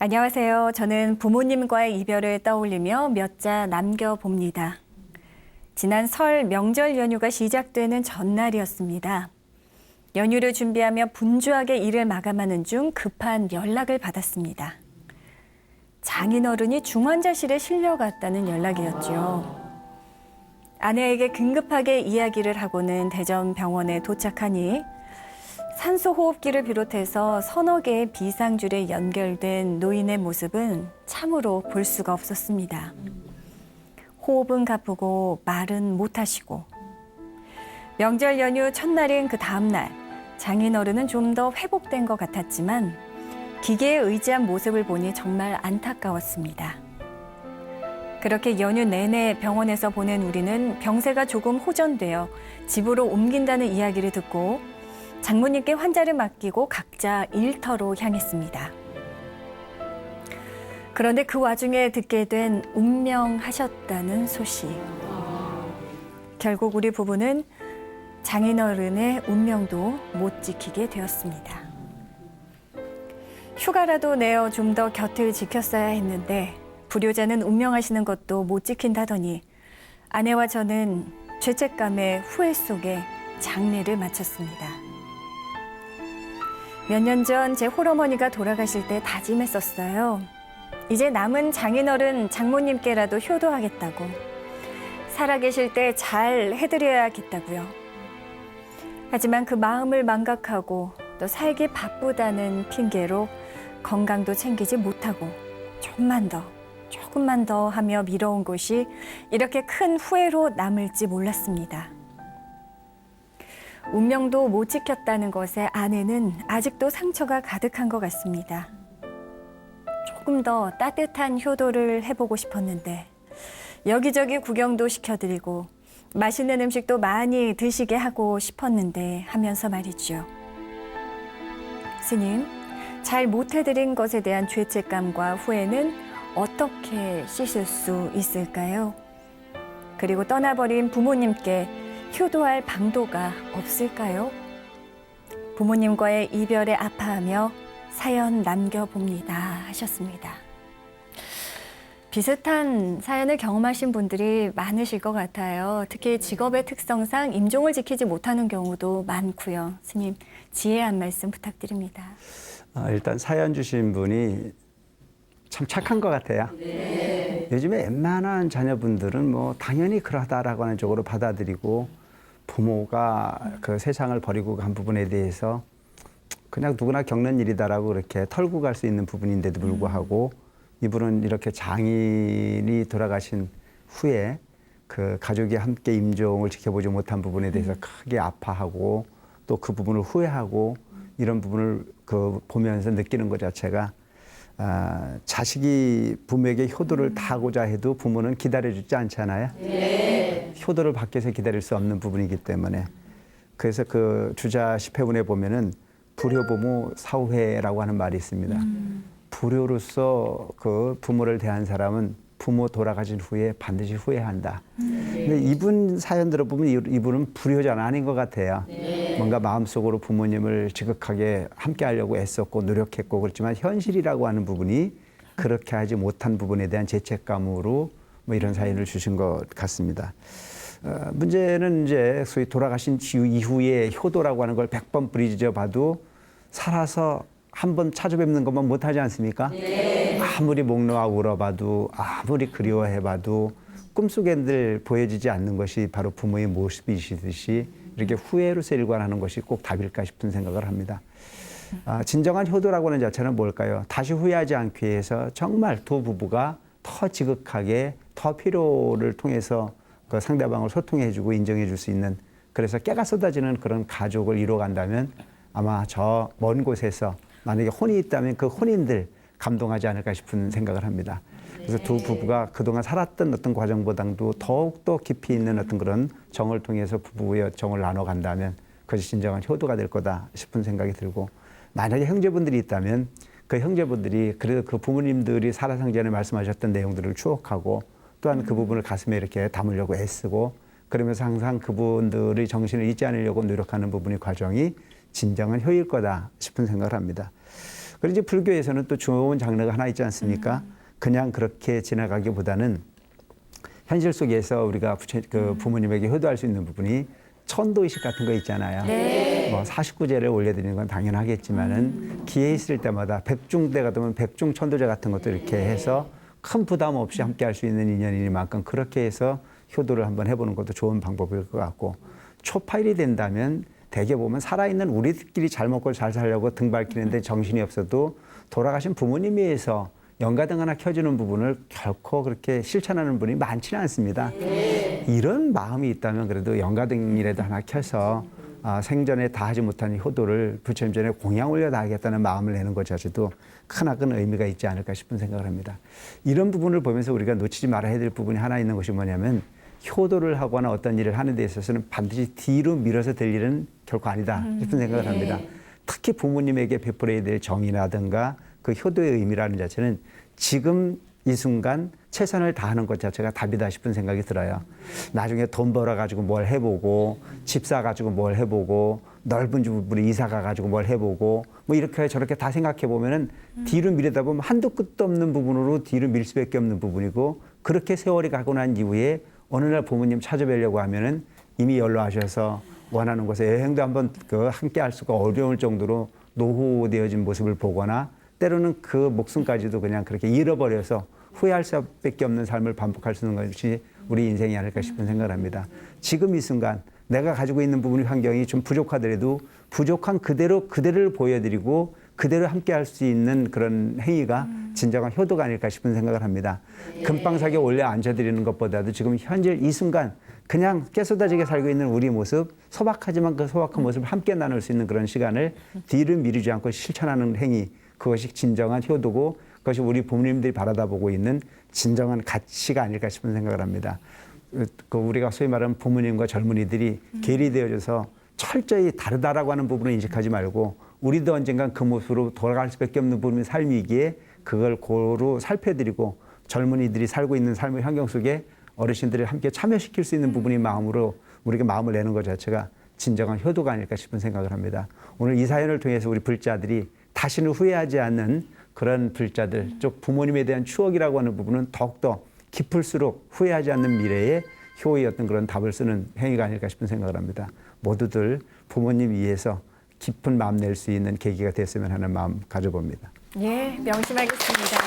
안녕하세요. 저는 부모님과의 이별을 떠올리며 몇 자 남겨봅니다. 지난 설 명절 연휴가 시작되는 전날이었습니다. 연휴를 준비하며 분주하게 일을 마감하는 중 급한 연락을 받았습니다. 장인어른이 중환자실에 실려갔다는 연락이었죠. 아내에게 긴급하게 이야기를 하고는 대전병원에 도착하니 산소호흡기를 비롯해서 서너 개의 비상줄에 연결된 노인의 모습은 참으로 볼 수가 없었습니다. 호흡은 가쁘고 말은 못하시고 명절 연휴 첫날인 그 다음날 장인어른은 좀 더 회복된 것 같았지만 기계에 의지한 모습을 보니 정말 안타까웠습니다. 그렇게 연휴 내내 병원에서 보낸 우리는 병세가 조금 호전되어 집으로 옮긴다는 이야기를 듣고 장모님께 환자를 맡기고 각자 일터로 향했습니다. 그런데 그 와중에 듣게 된 운명하셨다는 소식. 결국 우리 부부는 장인어른의 운명도 못 지키게 되었습니다. 휴가라도 내어 좀 더 곁을 지켰어야 했는데 불효자는 운명하시는 것도 못 지킨다더니 아내와 저는 죄책감의 후회 속에 장례를 마쳤습니다. 몇 년 전 제 홀어머니가 돌아가실 때 다짐했었어요. 이제 남은 장인어른 장모님께라도 효도하겠다고. 살아계실 때 잘 해드려야겠다고요. 하지만 그 마음을 망각하고 또 살기 바쁘다는 핑계로 건강도 챙기지 못하고 조금만 더 하며 미뤄온 것이 이렇게 큰 후회로 남을지 몰랐습니다. 운명도 못 지켰다는 것에 아내는 아직도 상처가 가득한 것 같습니다. 조금 더 따뜻한 효도를 해보고 싶었는데 여기저기 구경도 시켜드리고 맛있는 음식도 많이 드시게 하고 싶었는데 하면서 말이죠. 스님, 잘 못해드린 것에 대한 죄책감과 후회는 어떻게 씻을 수 있을까요? 그리고 떠나버린 부모님께 효도할 방도가 없을까요? 부모님과의 이별에 아파하며 사연 남겨봅니다 하셨습니다. 비슷한 사연을 경험하신 분들이 많으실 것 같아요. 특히 직업의 특성상 임종을 지키지 못하는 경우도 많고요. 스님, 지혜 한 말씀 부탁드립니다. 일단 사연 주신 분이 참 착한 것 같아요. 네. 요즘에 웬만한 자녀분들은 뭐 당연히 그러다라고 하는 쪽으로 받아들이고 부모가 그 세상을 버리고 간 부분에 대해서 그냥 누구나 겪는 일이다라고 그렇게 털고 갈 수 있는 부분인데도 불구하고 이분은 이렇게 장인이 돌아가신 후에 그 가족이 함께 임종을 지켜보지 못한 부분에 대해서 크게 아파하고 또 그 부분을 후회하고 이런 부분을 보면서 느끼는 것 자체가 자식이 부모에게 효도를 다하고자 해도 부모는 기다려주지 않잖아요. 네. 효도를 받기 위해서 기다릴 수 없는 부분이기 때문에 그래서 그 주자 10회문에 보면은 불효부모 사후회라고 하는 말이 있습니다. 불효로서 그 부모를 대한 사람은 부모 돌아가신 후에 반드시 후회한다. 근데 이분 사연 들어보면 이분은 불효자는 아닌 것 같아요. 네. 뭔가 마음속으로 부모님을 지극하게 함께 하려고 애썼고 노력했고 그렇지만 현실이라고 하는 부분이 그렇게 하지 못한 부분에 대한 죄책감으로 뭐 이런 사연을 주신 것 같습니다. 문제는 이제 소위 돌아가신 이후에 효도라고 하는 걸 100번 부리져 봐도 살아서 한 번 찾아뵙는 것만 못하지 않습니까? 네. 아무리 목 놓아 울어봐도 아무리 그리워해봐도 꿈속에 늘 보여지지 않는 것이 바로 부모의 모습이시듯이 이렇게 후회로서 일관하는 것이 꼭 답일까 싶은 생각을 합니다. 진정한 효도라고 하는 자체는 뭘까요? 다시 후회하지 않기 위해서 정말 두 부부가 더 지극하게 더 필요를 통해서 그 상대방을 소통해주고 인정해줄 수 있는 그래서 깨가 쏟아지는 그런 가족을 이뤄간다면 아마 저 먼 곳에서 만약에 혼이 있다면 그 혼인들 감동하지 않을까 싶은 생각을 합니다. 그래서 두 부부가 그동안 살았던 어떤 과정보다도 더욱더 깊이 있는 어떤 그런 정을 통해서 부부의 정을 나눠간다면 그것이 진정한 효도가 될 거다 싶은 생각이 들고 만약에 형제분들이 있다면 그 형제분들이 그래도 그 부모님들이 살아상 전에 말씀하셨던 내용들을 추억하고 또한 그 부분을 가슴에 이렇게 담으려고 애쓰고 그러면서 항상 그분들의 정신을 잊지 않으려고 노력하는 부분의 과정이 진정한 효일 거다 싶은 생각을 합니다. 그리고 이제 불교에서는 또 좋은 장르가 하나 있지 않습니까? 그냥 그렇게 지나가기보다는 현실 속에서 우리가 부모님에게 효도할 수 있는 부분이 천도의식 같은 거 있잖아요. 뭐 49제를 올려드리는 건 당연하겠지만은 기회 있을 때마다 백중대가 되면 백중천도제 같은 것도 이렇게 해서 큰 부담 없이 함께 할 수 있는 인연이니만큼 그렇게 해서 효도를 한번 해보는 것도 좋은 방법일 것 같고, 초파일이 된다면 대개 보면 살아있는 우리들끼리 잘 먹고 잘 살려고 등 밝히는데 정신이 없어도 돌아가신 부모님 위해서 연가등 하나 켜주는 부분을 결코 그렇게 실천하는 분이 많지는 않습니다. 이런 마음이 있다면 그래도 연가등이라도 하나 켜서 생전에 다하지 못한 효도를 부처님 전에 공양 올려 다하겠다는 마음을 내는 것 자체도 크나큰 의미가 있지 않을까 싶은 생각을 합니다. 이런 부분을 보면서 우리가 놓치지 말아야 될 부분이 하나 있는 것이 뭐냐면, 효도를 하거나 어떤 일을 하는 데 있어서는 반드시 뒤로 밀어서 될 일은 결코 아니다 싶은 생각을 합니다. 특히 부모님에게 베풀어야 될 정이라든가 그 효도의 의미라는 자체는 지금 이 순간 최선을 다하는 것 자체가 답이다 싶은 생각이 들어요. 나중에 돈 벌어가지고 뭘 해보고, 집 사가지고 뭘 해보고, 넓은 집으로 이사 가가지고 뭘 해보고, 뭐 이렇게 저렇게 다 생각해 보면은 뒤로 미루다 보면 한도 끝도 없는 부분으로 뒤로 밀 수밖에 없는 부분이고, 그렇게 세월이 가고 난 이후에 어느 날 부모님 찾아뵈려고 하면은 이미 연로하셔서 원하는 곳에 여행도 한번 함께 할 수가 어려울 정도로 노후되어진 모습을 보거나, 때로는 그 목숨까지도 그냥 그렇게 잃어버려서 후회할 수밖에 없는 삶을 반복할 수 있는 것이 우리 인생이 아닐까 싶은 생각을 합니다. 지금 이 순간 내가 가지고 있는 부분 환경이 좀 부족하더라도 부족한 그대로를 보여드리고 그대로 함께 할 수 있는 그런 행위가 진정한 효도가 아닐까 싶은 생각을 합니다. 금방사기에 올려 앉아드리는 것보다도 지금 현재 이 순간 그냥 깨쏟아지게 살고 있는 우리 모습, 소박하지만 그 소박한 모습을 함께 나눌 수 있는 그런 시간을 뒤를 미루지 않고 실천하는 행위, 그것이 진정한 효도고 그것이 우리 부모님들이 바라다보고 있는 진정한 가치가 아닐까 싶은 생각을 합니다. 우리가 소위 말하는 부모님과 젊은이들이 계리되어져서 철저히 다르다라고 하는 부분을 인식하지 말고, 우리도 언젠간 그 모습으로 돌아갈 수밖에 없는 부분의 삶이기에 그걸 고루 살펴드리고, 젊은이들이 살고 있는 삶의 환경 속에 어르신들을 함께 참여시킬 수 있는 부분의 마음으로 우리가 마음을 내는 것 자체가 진정한 효도가 아닐까 싶은 생각을 합니다. 오늘 이 사연을 통해서 우리 불자들이 다시는 후회하지 않는 그런 불자들, 즉 부모님에 대한 추억이라고 하는 부분은 더욱더 깊을수록 후회하지 않는 미래에 효의 어떤 그런 답을 쓰는 행위가 아닐까 싶은 생각을 합니다. 모두들 부모님 위해서 깊은 마음 낼 수 있는 계기가 됐으면 하는 마음 가져봅니다. 예, 명심하겠습니다.